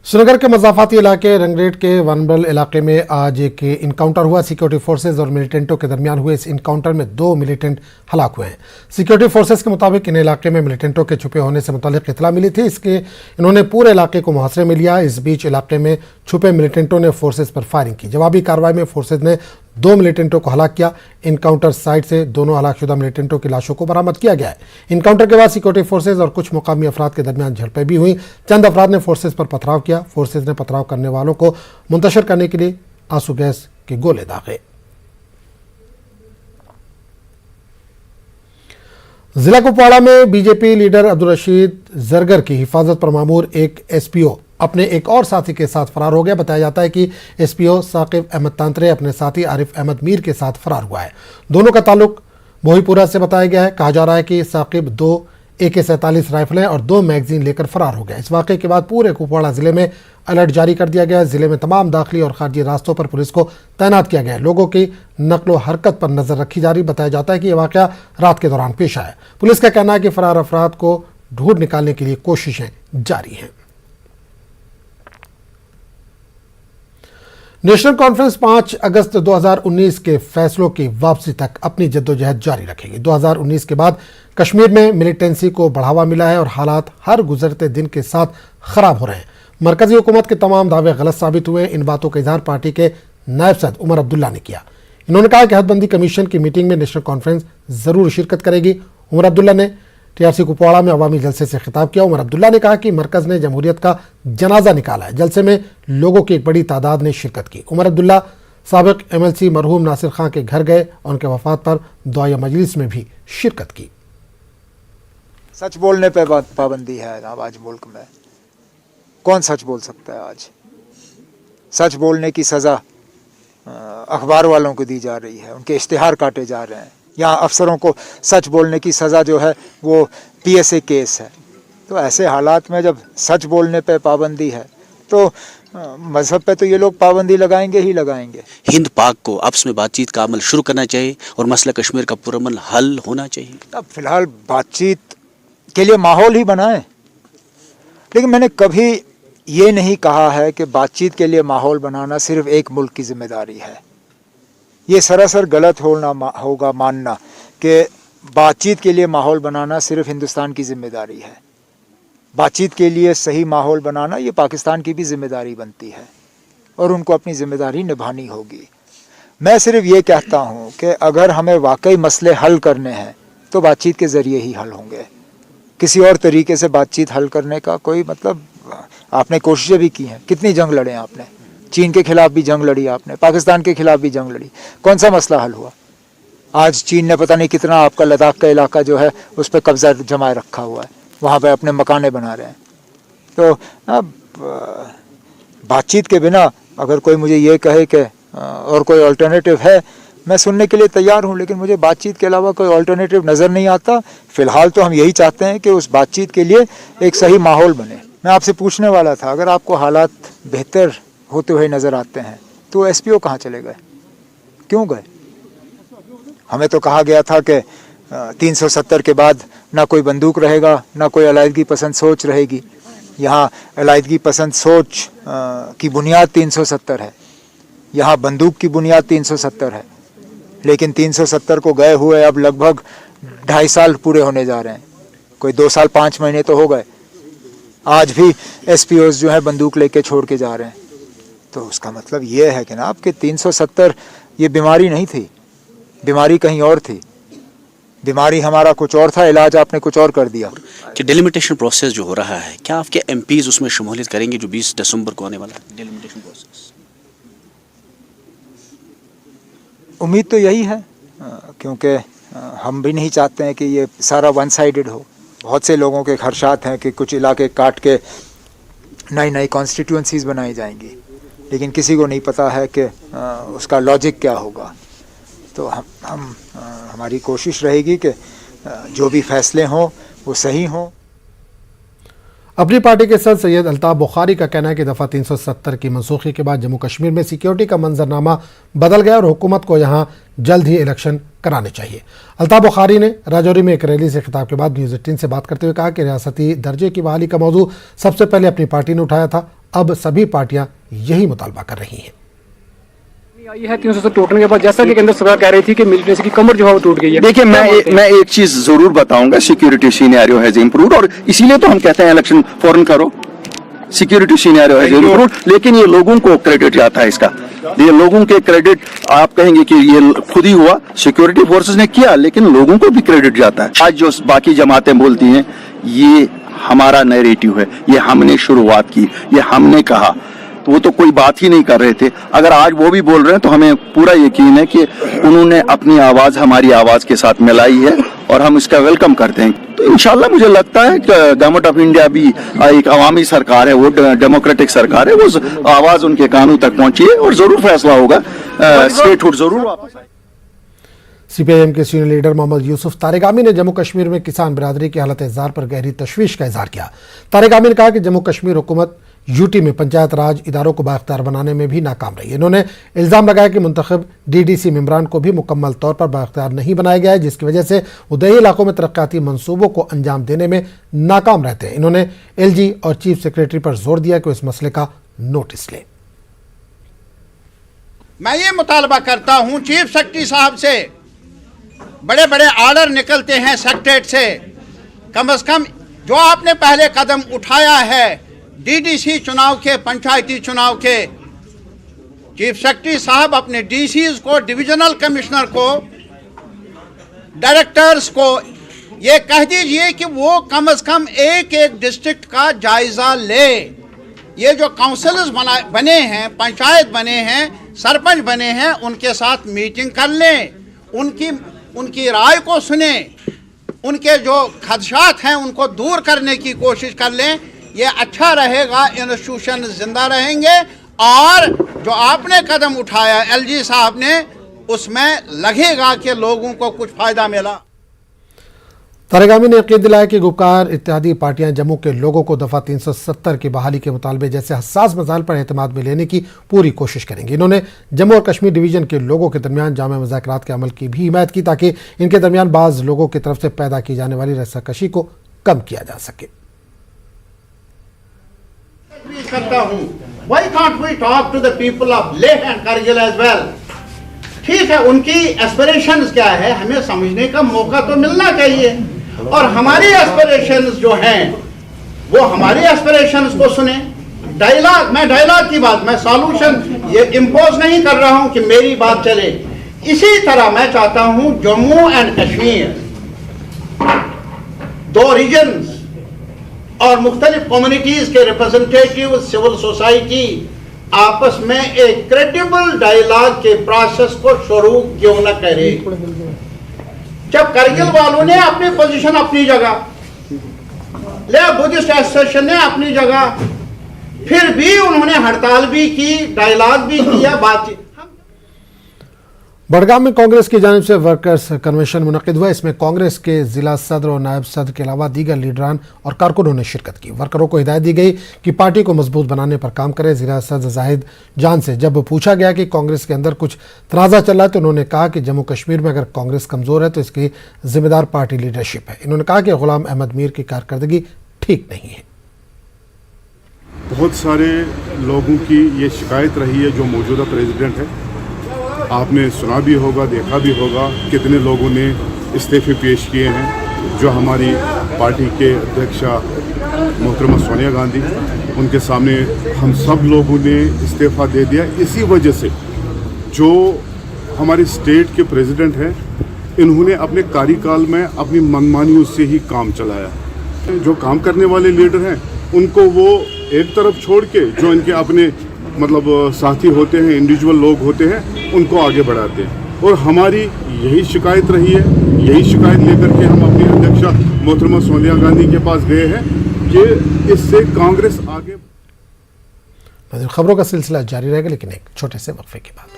श्रीनगर के मज़ाफ़ाती इलाके रंगरेट के वनबल इलाके में आज एक इनकाउंटर हुआ। सिक्योरिटी फोर्सेज और मिलिटेंटों के दरमियान हुए इस इनकाउंटर में 2 मिलिटेंट हलाक हुए हैं। सिक्योरिटी फोर्सेज के मुताबिक इन इलाके में मिलिटेंटों के छुपे होने से मुतालिक इत्तला मिली थी, इसके इन्होंने पूरे इलाके को मुहासरे में लिया। इस बीच इलाके में छुपे मिलिटेंटों ने फोर्सेज पर फायरिंग की। जवाबी कार्रवाई में फोर्सेज ने 2 मिलिटेंटों को हलाक किया। इनकाउंटर साइट से दोनों हलाकशुदा मिलिटेंटों की लाशों को बरामद किया गया है। इनकाउंटर के बाद सिक्योरिटी फोर्सेज और कुछ मुकामी अफराद के दरमियान झड़पें भी हुई। चंद अफराद ने फोर्सेज पर पथराव किया। फोर्सेज ने पथराव करने वालों को मुंतशिर करने के लिए आंसू गैस के गोले दागे। जिला कुपवाड़ा में बीजेपी लीडर अब्दुल रशीद जरगर की हिफाजत पर मामूर एक एसपीओ अपने एक और साथी के साथ फरार हो गया। बताया जाता है कि एसपीओ साकिब अहमद तांतरे अपने साथी आरिफ अहमद मीर के साथ फरार हुआ है। दोनों का ताल्लुक मोहीपुरा से बताया गया है। कहा जा रहा है कि साकिब 2 AK-47 राइफलें और 2 मैगजीन लेकर फरार हो गया। इस वाक़े के बाद पूरे कुपवाड़ा जिले में अलर्ट जारी कर दिया गया है। जिले में तमाम दाखिली और खारजी रास्तों पर पुलिस को तैनात किया गया है। लोगों की नकलो हरकत पर नजर रखी जा रही। बताया जाता है कि यह वाक़या रात के दौरान पेश आया। पुलिस का कहना है कि फरार अफराद को ढूंढ निकालने के लिए कोशिशें जारी हैं। नेशनल कॉन्फ्रेंस 5 अगस्त 2019 के फैसलों की वापसी तक अपनी जद्दोजहद जारी रखेगी। 2019 के बाद कश्मीर में मिलिटेंसी को बढ़ावा मिला है और हालात हर गुजरते दिन के साथ खराब हो रहे हैं। मरकजी हुकूमत के तमाम दावे गलत साबित हुए। इन बातों का इजहार पार्टी के नायब सदर उमर अब्दुल्ला ने किया। इन्होंने कहा कि हदबंदी कमीशन की मीटिंग में नेशनल कॉन्फ्रेंस जरूर शिरकत करेगी। उमर अब्दुल्ला ने TRC कुपवाड़ा में अवामी जलसे से खिताब किया। उमर अब्दुल्ला ने कहा कि मरकज ने जमहूरियत का जनाजा निकाला है। जलसे में लोगों की एक बड़ी तादाद ने शिरकत की। उमर अब्दुल्ला साबिक MLC मरहूम नासिर खां के घर गए और उनके वफात पर दुआ मजलिस में भी शिरकत की। सच बोलने पे पाबंदी है आज मुल्क में। कौन सच बोल सकता है आज? सच बोलने की सज़ा अखबार वालों को दी जा रही है, उनके इश्तिहार काटे जा रहे हैं। यहाँ अफसरों को सच बोलने की सज़ा जो है वो PSA केस है। तो ऐसे हालात में जब सच बोलने पे पाबंदी है तो मजहब पे तो ये लोग पाबंदी लगाएंगे ही लगाएंगे। हिंद पाक को आपस में बातचीत का अमल शुरू करना चाहिए और मसला कश्मीर का पुरअमन हल होना चाहिए। अब फिलहाल बातचीत के लिए माहौल ही बनाएं, लेकिन मैंने कभी ये नहीं कहा है कि बातचीत के लिए माहौल बनाना सिर्फ एक मुल्क की जिम्मेदारी है। ये सरासर गलत होगा मानना कि बातचीत के लिए माहौल बनाना सिर्फ हिंदुस्तान की जिम्मेदारी है। बातचीत के लिए सही माहौल बनाना ये पाकिस्तान की भी जिम्मेदारी बनती है और उनको अपनी जिम्मेदारी निभानी होगी। मैं सिर्फ ये कहता हूँ कि अगर हमें वाकई मसले हल करने हैं तो बातचीत के ज़रिए ही हल होंगे। किसी और तरीके से बातचीत हल करने का कोई मतलब, आपने कोशिशें भी की हैं, कितनी जंग लड़े आपने, चीन के खिलाफ भी जंग लड़ी आपने, पाकिस्तान के खिलाफ भी जंग लड़ी, कौन सा मसला हल हुआ? आज चीन ने पता नहीं कितना आपका लद्दाख का इलाका जो है उस पर कब्जा जमाए रखा हुआ है, वहाँ पे अपने मकाने बना रहे हैं। तो अब बातचीत के बिना अगर कोई मुझे ये कहे कि और कोई अल्टरनेटिव है, मैं सुनने के लिए तैयार हूँ, लेकिन मुझे बातचीत के अलावा कोई अल्टरनेटिव नज़र नहीं आता। फ़िलहाल तो हम यही चाहते हैं कि उस बातचीत के लिए एक सही माहौल बने। मैं आपसे पूछने वाला था, अगर आपको हालात बेहतर होते हुए नज़र आते हैं तो SPO कहाँ चले गए, क्यों गए? हमें तो कहा गया था कि 370 के बाद ना कोई बंदूक रहेगा, ना कोई अलायदगी पसंद सोच रहेगी। यहाँ अलायदगी पसंद सोच की बुनियाद 370 है, यहाँ बंदूक की बुनियाद 370 है। लेकिन 370 को गए हुए अब लगभग 2.5 साल पूरे होने जा रहे हैं, कोई 2 साल 5 महीने तो हो गए। आज भी SPOs जो है बंदूक लेके छोड़ के जा रहे हैं। तो उसका मतलब ये है कि ना आपके 370 ये बीमारी नहीं थी, बीमारी कहीं और थी। बीमारी हमारा कुछ और था, इलाज आपने कुछ और कर दिया। कि डिलिमिटेशन प्रोसेस जो हो रहा है, क्या आपके MPs उसमें शमूलियत करेंगे जो 20 दिसंबर को आने वाला है डिलिमिटेशन प्रोसेस? उम्मीद तो यही है, क्योंकि हम भी नहीं चाहते हैं कि ये सारा वन साइडेड हो। बहुत से लोगों के खदशात हैं कि कुछ इलाके काट के नई नई कॉन्स्टिट्यूंसीज बनाई जाएंगी, लेकिन किसी को नहीं पता है कि उसका लॉजिक क्या होगा। तो हमारी कोशिश रहेगी कि जो भी फैसले हों वो सही हों। अपनी पार्टी के सदर सैयद अल्ताफ बुखारी का कहना है कि दफ़ा 370 की मनसूखी के बाद जम्मू कश्मीर में सिक्योरिटी का मंजरनामा बदल गया और हुकूमत को यहाँ जल्द ही इलेक्शन कराने चाहिए। अल्ताफ बुखारी ने राजौरी में एक रैली से खिताब के बाद न्यूज़ 18 से बात करते हुए कहा कि रियासती दर्जे की बहाली का मौजू सबसे पहले अपनी पार्टी ने उठाया था। अब सभी पार्टियां यही मुतालबा कर रही हैं। आई है 370 टूटने के बाद, जैसा कि केंद्र सरकार कह रही थी कि मिलिटेंसी की कमर जो है वो टूट गई है। देखिए, मैं एक चीज जरूर बताऊंगा, सिक्योरिटी सिनेरियो हैज इंप्रूव्ड, और इसीलिए तो हम कहते हैं इलेक्शन फौरन करो। सिक्योरिटी सिनेरियो हैज इंप्रूव्ड, लेकिन ये लोगों को क्रेडिट जाता है इसका। ये लोगों के क्रेडिट, आप कहेंगे कि ये खुद ही हुआ, सिक्योरिटी फोर्सेस ने किया, लेकिन लोगों को भी क्रेडिट जाता है। आज जो बाकी जमातें बोलती हैं, ये हमारा नैरेटिव है, ये हमने शुरुआत की, ये हमने कहा, तो वो तो कोई बात ही नहीं कर रहे थे। अगर आज वो भी बोल रहे हैं तो हमें पूरा यकीन है कि उन्होंने अपनी आवाज हमारी आवाज के साथ मिलाई है और हम इसका वेलकम करते हैं। तो इंशाल्लाह मुझे लगता है कि गवर्नमेंट ऑफ इंडिया भी एक अवामी सरकार है, वो डेमोक्रेटिक सरकार है, वो आवाज उनके कानों तक पहुंची है और जरूर फैसला होगा, स्टेटहुड जरूर वापस आएगा। सीपीआईएम के सीनियर लीडर मोहम्मद यूसुफ तारिगामी ने जम्मू कश्मीर में किसान बिरादरी की हालत इज़्ज़ार पर गहरी तशवीश का इजहार किया। तारिगामी ने कहा कि जम्मू कश्मीर हुकूमत यूटी में पंचायत राज इदारों को बाख्तियार बनाने में भी नाकाम रही। इन्होंने इल्ज़ाम लगाया कि मुंतखब डीडीसी मेंबरान को भी मुकम्मल तौर पर बाख्तियार नहीं बनाया गया है, जिसकी वजह से वो देही इलाकों में तरक्याती मंसूबों को अंजाम देने में नाकाम रहते हैं। इन्होंने एलजी और चीफ सेक्रेटरी पर जोर दिया कि वो इस मसले का नोटिस लें। मैं ये मुतालबा करता हूँ चीफ सेक्रेटरी साहब से, बड़े बड़े आर्डर निकलते हैं सेक्रेटरीट से, कम से कम जो आपने पहले कदम उठाया है डीडीसी चुनाव के, पंचायती चुनाव के, चीफ सेक्रेटरी साहब अपने डीसीज को, डिविजनल कमिश्नर को, डायरेक्टर्स को ये कह दीजिए कि वो कम से कम एक एक डिस्ट्रिक्ट का जायजा ले। ये जो काउंसिलर्स बने हैं, पंचायत बने हैं, सरपंच बने हैं, उनके साथ मीटिंग कर लें, उनकी राय को सुने, उनके जो खदशात हैं उनको दूर करने की कोशिश कर लें। ये अच्छा रहेगा, इंस्टीट्यूशन जिंदा रहेंगे और जो आपने कदम उठाया एलजी साहब ने, उसमें लगेगा कि लोगों को कुछ फायदा मिला। तारिगामी ने यकीन दिलाया कि गुपकार इत्तेहादी पार्टियां जम्मू के लोगों को दफ़ा 370 की बहाली के मुतालबे जैसे हसास मसाइल पर एतमाद में लेने की पूरी कोशिश करेंगी। इन्होंने जम्मू और कश्मीर डिवीज़न के लोगों के दरमियान जामे मुज़ाकरात के अमल की भी हिमायत की ताकि इनके दरमियान बाज़ लोगों की तरफ से पैदा की जाने वाली रस्साकशी को कम किया जा सके। करता हूं, why can't we talk to the people of Leh and Kargil as well? ठीक है, उनकी एस्पिरेशंस क्या है हमें समझने का मौका तो मिलना चाहिए, और हमारी एस्पिरेशंस जो हैं वो हमारी एस्पिरेशंस को सुने। डायलॉग, मैं डायलॉग की बात, मैं सॉल्यूशन ये इम्पोज नहीं कर रहा हूं कि मेरी बात चले। इसी तरह मैं चाहता हूं जम्मू एंड कश्मीर, दो रीजन्स और मुख्तलिफ कम्युनिटीज के रिप्रेजेंटेटिव, सिविल सोसाइटी आपस में एक क्रेडिबल डायलॉग के प्रोसेस को शुरू क्यों न करे। जब करगिल वालों ने अपनी पोजीशन अपनी जगह, ले बुद्धिस्ट एसोसिएशन ने अपनी जगह, फिर भी उन्होंने हड़ताल भी की, डायलॉग भी किया, बातचीत। बड़गाम में कांग्रेस की जानिब से वर्कर्स कन्वेंशन मुनक्किद हुआ। इसमें कांग्रेस के जिला सदर और नायब सदर के अलावा दीगर लीडरान और कारकुनों ने शिरकत की। वर्करों को हिदायत दी गई कि पार्टी को मजबूत बनाने पर काम करें। जिला सदर जाहिद जान से जब पूछा गया कि कांग्रेस के अंदर कुछ तनाज़ा चल रहा है तो उन्होंने कहा कि जम्मू कश्मीर में अगर कांग्रेस कमज़ोर है तो इसकी जिम्मेदार पार्टी लीडरशिप है। इन्होंने कहा कि गुलाम अहमद मीर की कारकर्दगी ठीक नहीं है। बहुत सारे लोगों की ये शिकायत रही है, जो मौजूदा प्रेसिडेंट है, आपने सुना भी होगा, देखा भी होगा, कितने लोगों ने इस्तीफे पेश किए हैं। जो हमारी पार्टी के अध्यक्षा मोहतरमा सोनिया गांधी, उनके सामने हम सब लोगों ने इस्तीफा दे दिया। इसी वजह से जो हमारे स्टेट के प्रेसिडेंट हैं, इन्होंने अपने कार्यकाल में अपनी मनमानियों से ही काम चलाया। जो काम करने वाले लीडर हैं उनको वो एक तरफ छोड़ के जो इनके अपने मतलब साथी होते हैं, इंडिविजुअल लोग होते हैं, उनको आगे बढ़ाते हैं। और हमारी यही शिकायत रही है, यही शिकायत लेकर के हम अपनी अध्यक्षा मोहतरमा सोनिया गांधी के पास गए हैं कि इससे कांग्रेस आगे। खबरों का सिलसिला जारी रहेगा, लेकिन एक छोटे से वक्फे के बाद।